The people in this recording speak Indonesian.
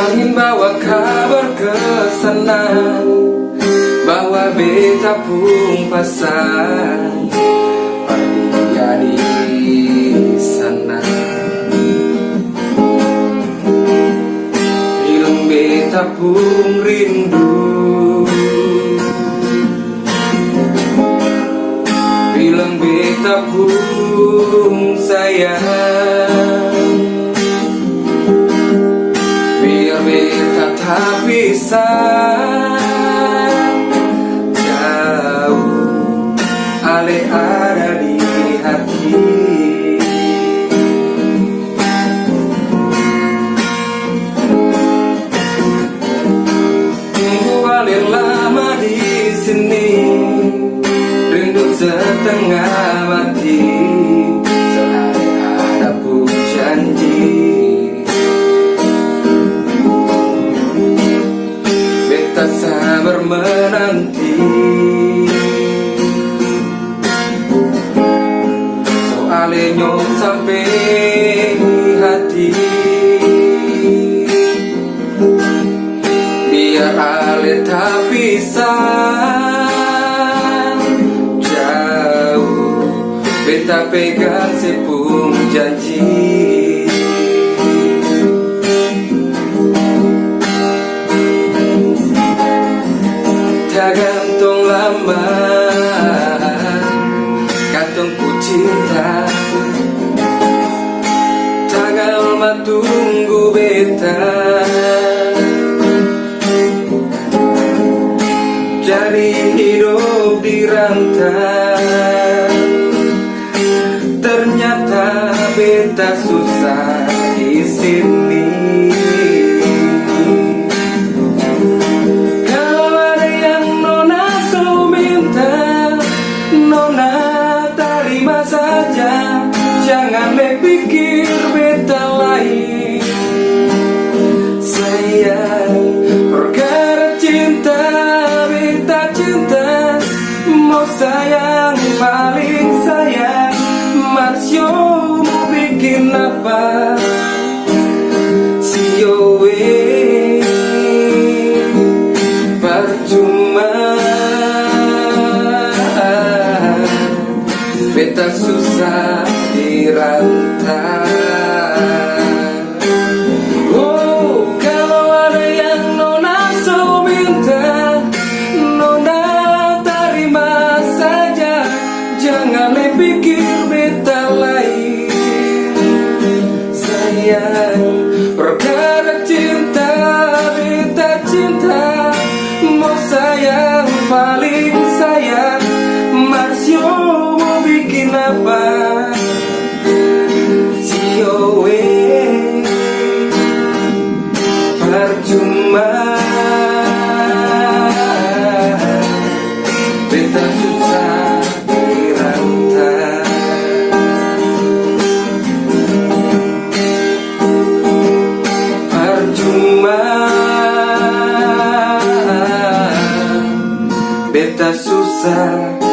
Angin bawa kabar ke sana bahwa beta pun pasang dia di sana. Bilang beta pun rindu, bilang beta pun sayang, biar beta tak bisa jauh, ale ada di hati. Tunggu ale lama di sini, rindu setengah mati, sehari ada pun janji. Beta sabar menanti, soalnya nyok sampai hati, biar ale tak bisa jauh, beta pegang sepung janji. Tak gantung lama, gantung ku cinta, tanggal ma tunggu beta, jadi hidup di rantau. Ternyata beta susah di sini. Jangan pikir beta lain, sayang, perkara cinta, beta cinta, mau sayang paling sayang, maksud mau bikin apa, siowe percuma, beta susah di rantau. Oh, kalau ada yang nona so minta, nona terima saja, jangan pikir beta lain, sayang, perkara cinta, beta cinta, mau sayang paling sayang, maksud mau bikin apa, percuma, beta susah di rantau. Percuma, beta susah